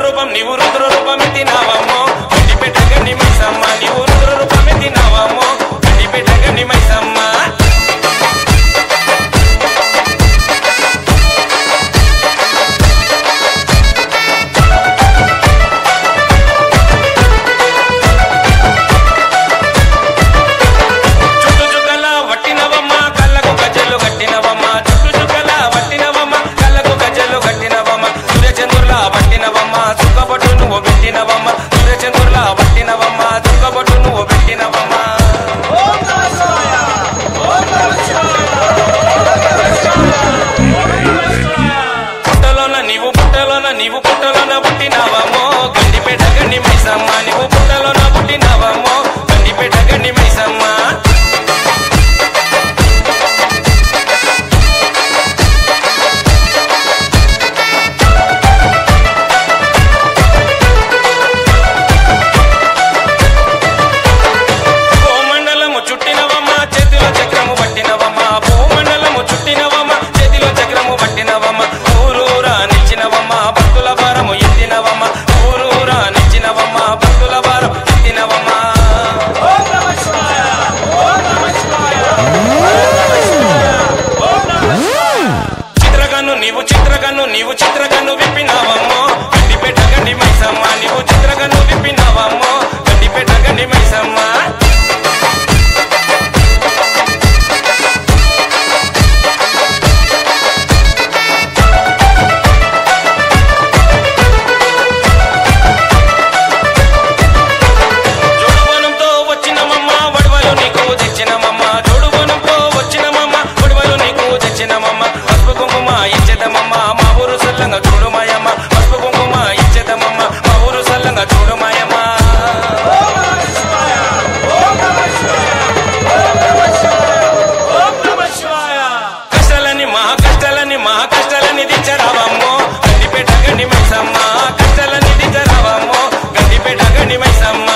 రూపం నీవు రుద్ర రూపం ఎత్తినావమ్మో గండిపేట గండి మైసమ్మ నీవు రుద్ర రూపం ఎత్తినావమ్మో గండిపేట గండి మైసమ్మ నీవు పుట్టలోన పుట్టినావమ్మో గండిపేట గండి మైసమ్మ నీవు పుట్టలోన పుట్టినావమ్మో గండిపేట గండి మైసమ్మ భూమండలము చుట్టినవమ్మ చేతిలో చక్రము పట్టినవమ్మ భూమండలము చుట్టినవమ్మ చేతిలో చక్రము పట్టినవమ్మ ఊరూరా నిలిచినవమ్మ భక్తుల భారము ఎత్తినవమ్మ ఊరూరా నిలిచినవమ్మ భక్తుల భారం ఎత్తినవమ్మ నీవు చిత్రకన్ను విప్పినావమ్మో గండిపేట గండి మైసమ్మ నీవు చిత్రకన్ను విప్పినావమ్మో గండిపేట గండి మైసమ్మ ఇచ్చేదమమ్మ మా ఊరు సల్లంగా చూడుమాయమ్మ పసుపు కుంకుమ ఇచ్చేదమమ్మ మా ఊరు సల్లంగా చూడుమాయమ్మ కష్టాలని దించరావమ్మో గండిపేట గండి మైసమ్మ కష్టాలని దించరావమ్మో గండిపేట గండి మైసమ్మ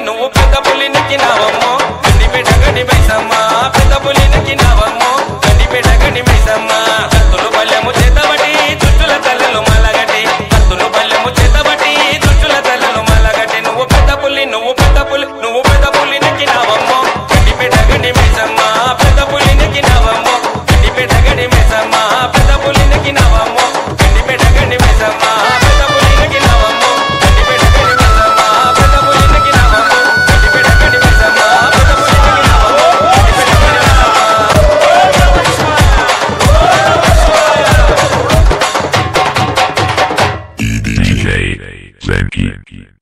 నువ్వు పెద్ద పులి నెక్కినావమ్మో గండిపేట గండి మైసమ్మ పెద్ద పులి నెక్కినావమ్మో గండిపేట గండి మైసమ్మ కత్తులు బల్లెము చేతబట్టి దుష్టుల తలలు మలగటి కత్తులు బల్లెము చేతబట్టి దుష్టుల తలలు మలగటి నువ్వు పెద్ద పులి నెక్కినావమ్మో గండిపేట గండి మైసమ్మ పెద్ద పులి నెక్కినావమ్మో గండిపేట గండి మైసమ్మ పెద్ద పులి నెక్కినావమ్మో గండిపేట గండి మైసమ్మ పెద్ద పులి నెక్కినావమ్మో గండిపేట గండి మైసమ్మ పెద్ద పులి నెక్కినావమ్మో గండిపేట గండి మైసమ్మ పెద్ద పులి నెక్కినావమ్మో DJ Zenki.